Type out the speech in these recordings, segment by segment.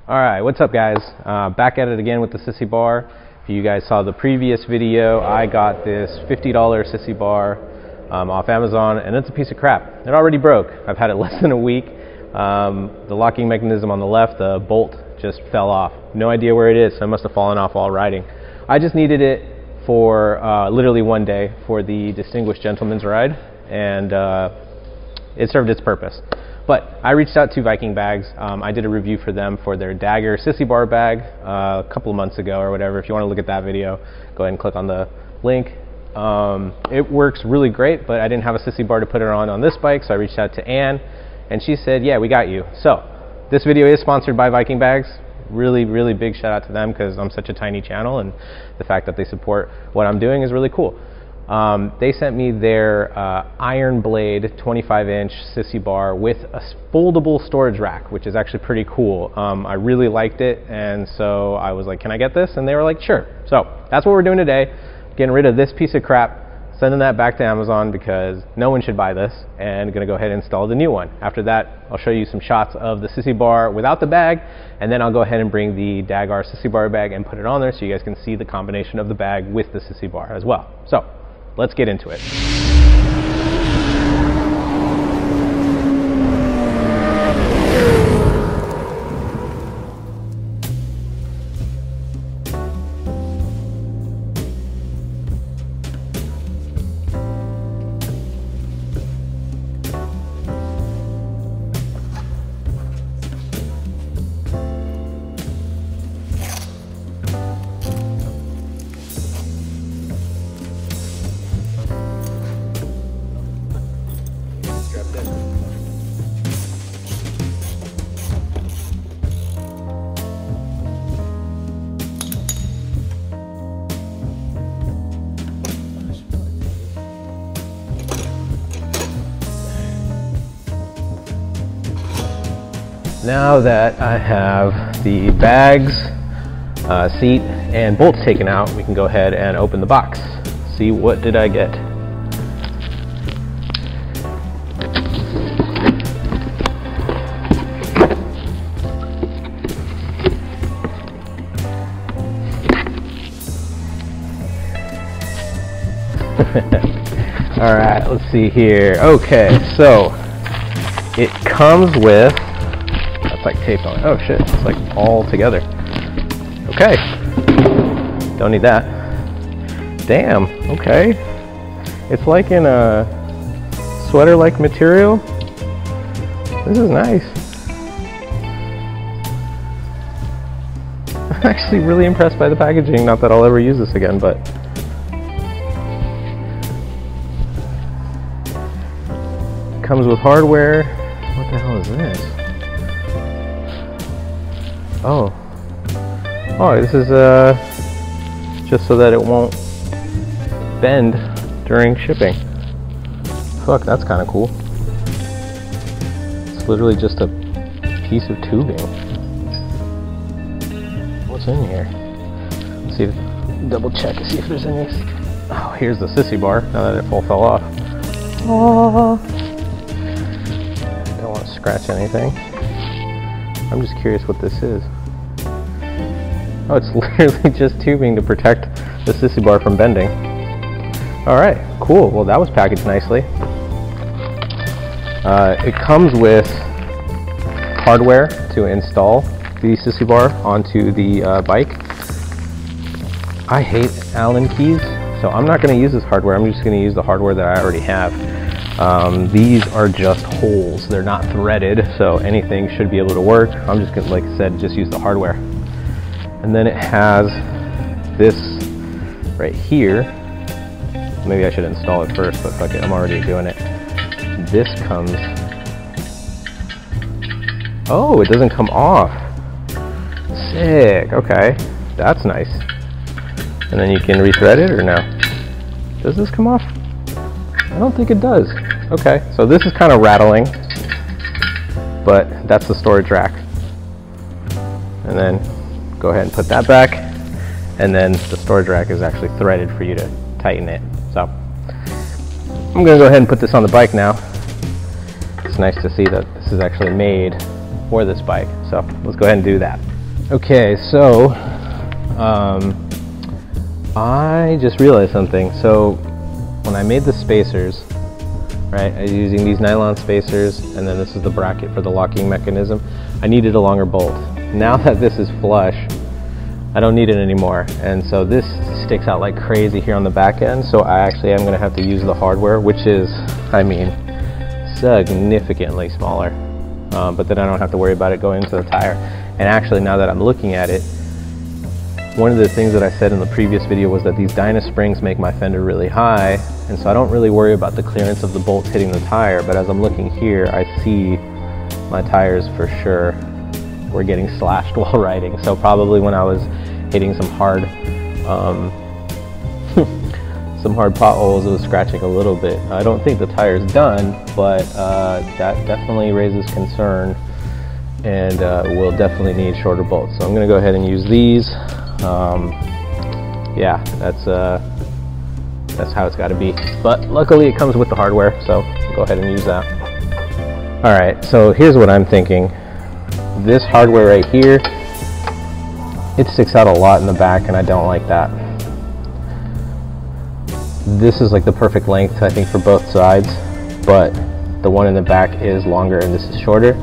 Alright, what's up guys? Back at it again with the Sissy Bar. If you guys saw the previous video, I got this $50 Sissy Bar off Amazon, and it's a piece of crap. It already broke. I've had it less than a week. The locking mechanism on the left, the bolt just fell off. No idea where it is, so it must have fallen off while riding. I just needed it for literally one day for the Distinguished Gentleman's Ride, and it served its purpose. But I reached out to Viking Bags. I did a review for them for their Dagger Sissy Bar bag a couple of months ago or whatever. If you want to look at that video, go ahead and click on the link. It works really great, but I didn't have a Sissy Bar to put it on this bike, so I reached out to Ann, and she said, yeah, we got you. So this video is sponsored by Viking Bags. Really big shout out to them, because I'm such a tiny channel, and the fact that they support what I'm doing is really cool. They sent me their Ironblade 25-inch Sissy Bar with a foldable storage rack, which is actually pretty cool. I really liked it, and so I was like, can I get this? And they were like, sure. So that's what we're doing today, getting rid of this piece of crap, sending that back to Amazon because no one should buy this, and gonna go ahead and install the new one. After that, I'll show you some shots of the Sissy Bar without the bag, and then I'll go ahead and bring the Dagger Sissy Bar bag and put it on there so you guys can see the combination of the bag with the Sissy Bar as well. So let's get into it. Now that I have the bags, seat, and bolts taken out, we can go ahead and open the box. See, what did I get? All right, let's see here. Okay, so it comes with, like tape on it. Oh shit, it's like all together. Okay, don't need that. Damn, okay. It's like in a sweater-like material. This is nice. I'm actually really impressed by the packaging. Not that I'll ever use this again, but it comes with hardware. What the hell is this? Oh, this is just so that it won't bend during shipping. Fuck, that's kind of cool. It's literally just a piece of tubing. What's in here? Let's see, double check and see if there's any. Oh, here's the Sissy Bar, now that it all fell off. Oh, don't want to scratch anything. I'm just curious what this is. Oh, it's literally just tubing to protect the Sissy Bar from bending. Alright, cool. Well, that was packaged nicely. It comes with hardware to install the Sissy Bar onto the bike. I hate Allen keys, so I'm not going to use this hardware. I'm just going to use the hardware that I already have. These are just holes. They're not threaded, so anything should be able to work. I'm just going to, like I said, just use the hardware. And then it has this right here. Maybe I should install it first, but fuck it, I'm already doing it. This comes... Oh, it doesn't come off. Sick, okay. That's nice. And then you can rethread it, or no? Does this come off? I don't think it does. Okay, so this is kind of rattling, but that's the storage rack. And then go ahead and put that back, and then the storage rack is actually threaded for you to tighten it. So I'm going to go ahead and put this on the bike now. It's nice to see that this is actually made for this bike, so let's go ahead and do that. Okay, so I just realized something. So when I made the spacers, right, I was using these nylon spacers, and then this is the bracket for the locking mechanism. I needed a longer bolt. Now that this is flush, I don't need it anymore, and so this sticks out like crazy here on the back end. So I actually am going to have to use the hardware, which is, I mean, significantly smaller, but then I don't have to worry about it going into the tire. And actually, now that I'm looking at it, one of the things that I said in the previous video was that these Dyna springs make my fender really high, and so I don't really worry about the clearance of the bolts hitting the tire. But as I'm looking here, I see my tires for sure were getting slashed while riding. So probably when I was hitting some hard potholes, it was scratching a little bit. I don't think the tire's done, but that definitely raises concern, and we'll definitely need shorter bolts. So I'm going to go ahead and use these. Yeah, that's how it's got to be. But luckily it comes with the hardware, so go ahead and use that. All right, so here's what I'm thinking. This hardware right here, it sticks out a lot in the back, and I don't like that. This is like the perfect length, I think, for both sides, but the one in the back is longer and this is shorter.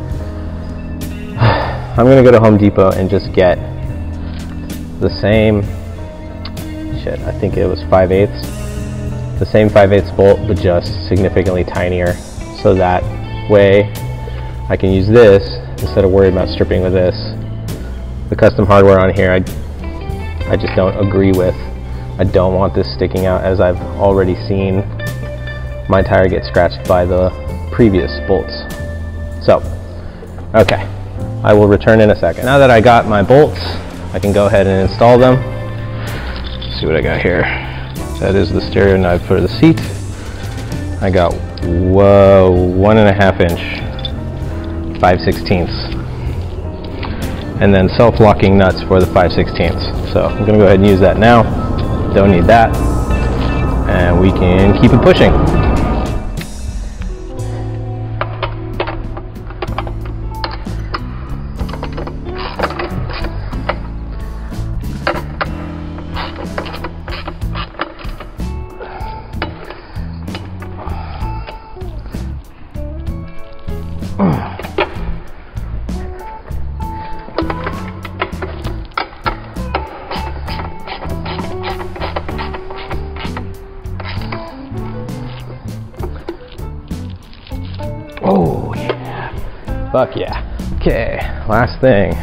I'm gonna go to Home Depot and just get the same, I think it was 5/8, the same 5/8 bolt, but just significantly tinier, so that way I can use this instead of worrying about stripping with this. The custom hardware on here, I just don't agree with. I don't want this sticking out, as I've already seen my tire get scratched by the previous bolts. So, okay, I will return in a second. Now that I got my bolts, I can go ahead and install them. Let's see what I got here. That is the stereo knob for the seat. I got, whoa, 1.5 inch, 5/16, and then self-locking nuts for the 5/16. So I'm gonna go ahead and use that now. Don't need that, and we can keep it pushing. Oh yeah, fuck yeah. Okay, last thing,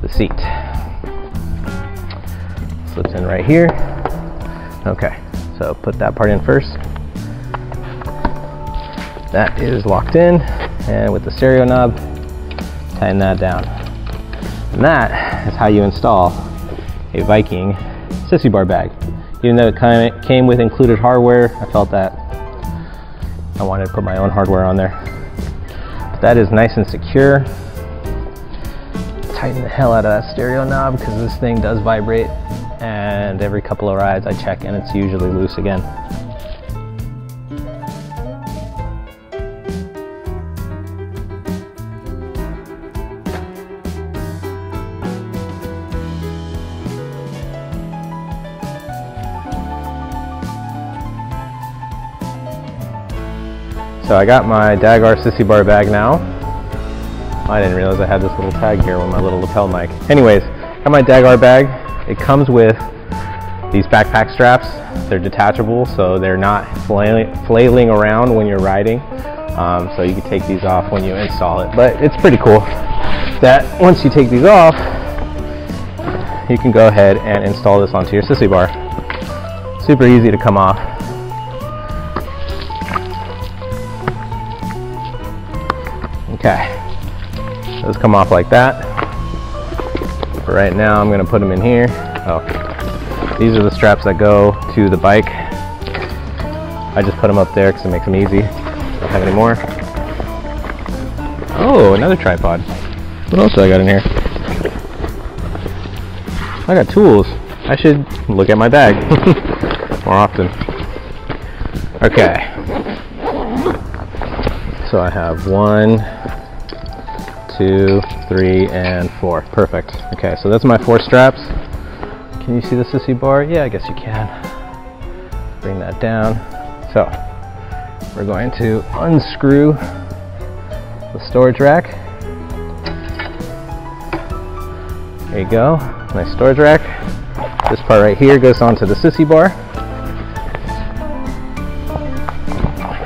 the seat. Slips in right here. Okay, so put that part in first. That is locked in, and with the stereo knob, tighten that down. And that is how you install a Viking Sissy Bar bag. Even though it came with included hardware, I felt that I wanted to put my own hardware on there. But that is nice and secure. Tighten the hell out of that stereo knob, because this thing does vibrate, and every couple of rides I check and it's usually loose again. So I got my Dagar Sissy Bar bag now. I didn't realize I had this little tag here with my little lapel mic. Anyways, got my Dagar bag. It comes with these backpack straps. They're detachable, so they're not flailing around when you're riding. So you can take these off when you install it. But it's pretty cool that once you take these off, you can go ahead and install this onto your Sissy Bar. Super easy to come off. Okay, those come off like that. For right now, I'm going to put them in here. Oh, these are the straps that go to the bike. I just put them up there because it makes them easy. Don't have any more. Oh, another tripod. What else do I got in here? I got tools. I should look at my bag more often. Okay. So I have 1, 2, 3, and 4. Perfect. Okay, so that's my 4 straps. Can you see the Sissy Bar? Yeah, I guess you can. Bring that down. So we're going to unscrew the storage rack. There you go, nice storage rack. This part right here goes onto the Sissy Bar.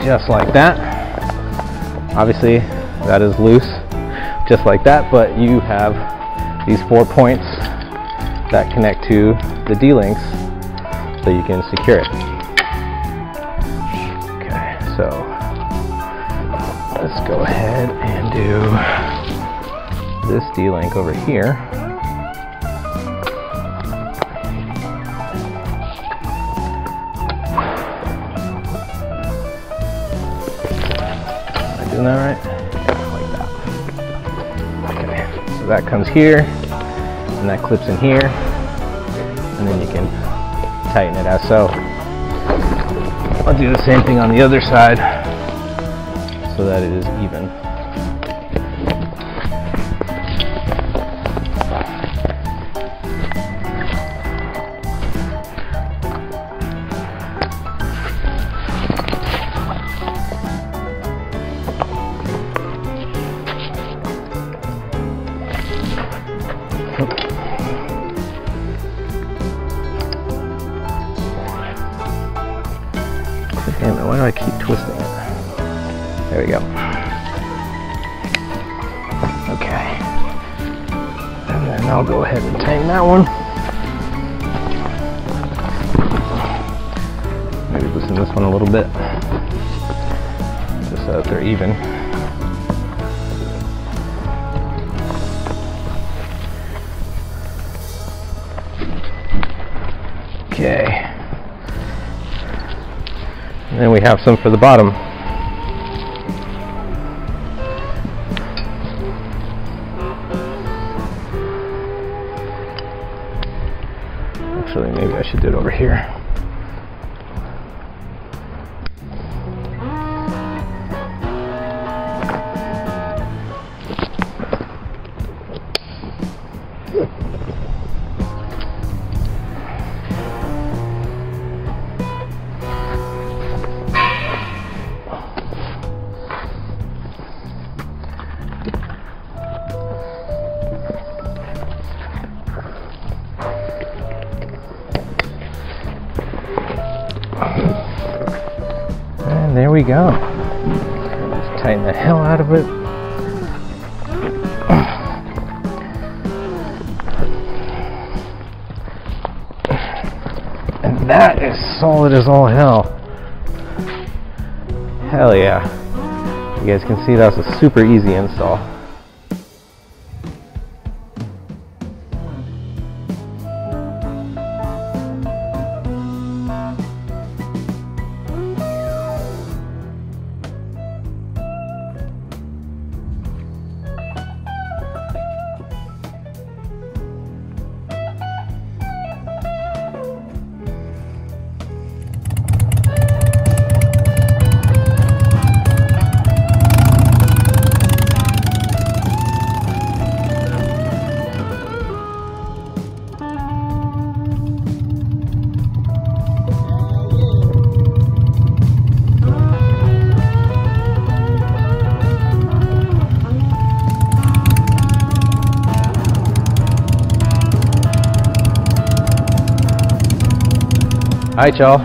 Just like that. Obviously that is loose, just like that, but you have these 4 points that connect to the D-links so you can secure it. Okay, so let's go ahead and do this D-link over here. Am I doing that right? Yeah, like that. Okay, so that comes here, and that clips in here, and then you can tighten it as so. I'll do the same thing on the other side so that it is even. Damn it, why do I keep twisting it? There we go. Okay. And then I'll go ahead and tighten that one. Maybe loosen this one a little bit, just so that they're even. Okay. And then we have some for the bottom. Actually, maybe I should do it over here. And there we go. Just tighten the hell out of it. And that is solid as all hell. Hell yeah. You guys can see that was a super easy install. Alright y'all,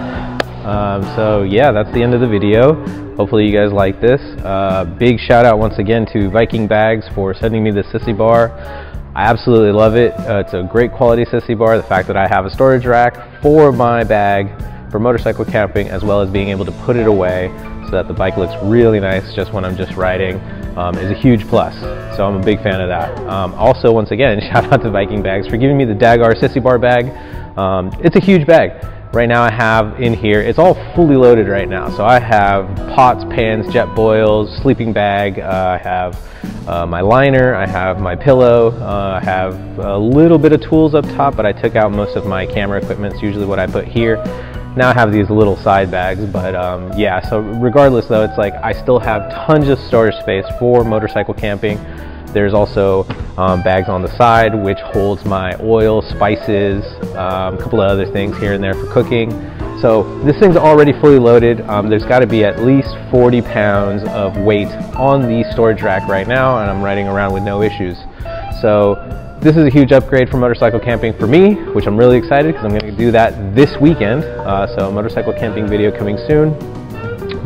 so yeah, that's the end of the video. Hopefully you guys like this. Big shout out once again to Viking Bags for sending me this Sissy Bar. I absolutely love it. It's a great quality Sissy Bar. The fact that I have a storage rack for my bag for motorcycle camping, as well as being able to put it away so that the bike looks really nice just when I'm just riding, is a huge plus. So I'm a big fan of that. Also, once again, shout out to Viking Bags for giving me the Dagar Sissy Bar bag. It's a huge bag. Right now I have in here, it's all fully loaded right now. So I have pots, pans, jet boils, sleeping bag, I have my liner, I have my pillow, I have a little bit of tools up top, but I took out most of my camera equipment. It's usually what I put here. Now I have these little side bags, but yeah, so regardless though, it's like I still have tons of storage space for motorcycle camping. There's also bags on the side which holds my oil, spices, a couple of other things here and there for cooking. So this thing's already fully loaded. There's got to be at least 40 pounds of weight on the storage rack right now, and I'm riding around with no issues. So this is a huge upgrade for motorcycle camping for me, which I'm really excited because I'm going to do that this weekend. So a motorcycle camping video coming soon.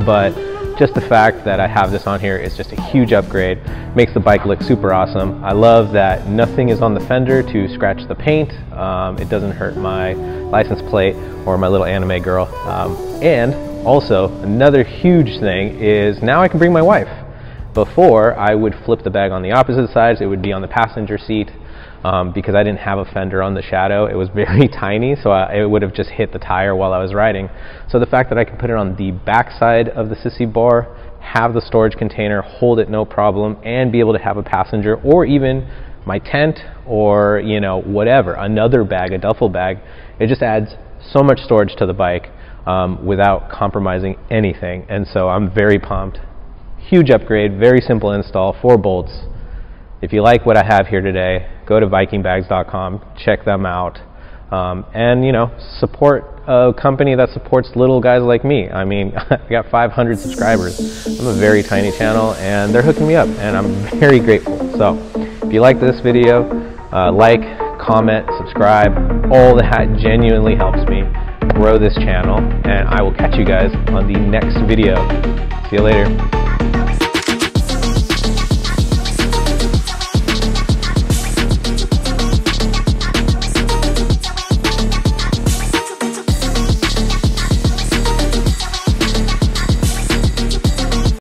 But just the fact that I have this on here is just a huge upgrade. Makes the bike look super awesome. I love that nothing is on the fender to scratch the paint. It doesn't hurt my license plate or my little anime girl. And also another huge thing is now I can bring my wife. Before, I would flip the bag on the opposite sides. It would be on the passenger seat. Because I didn't have a fender on the Shadow. It was very tiny, so it would have just hit the tire while I was riding. So the fact that I can put it on the back side of the Sissy Bar, have the storage container, hold it no problem, and be able to have a passenger or even my tent or, you know, whatever, another bag, a duffel bag, it just adds so much storage to the bike without compromising anything. And so I'm very pumped. Huge upgrade, very simple install, 4 bolts. If you like what I have here today, go to vikingbags.com, check them out, and, you know, support a company that supports little guys like me. I mean, I got 500 subscribers. I'm a very tiny channel, and they're hooking me up, and I'm very grateful. So if you like this video, like, comment, subscribe. All that genuinely helps me grow this channel, and I will catch you guys on the next video. See you later.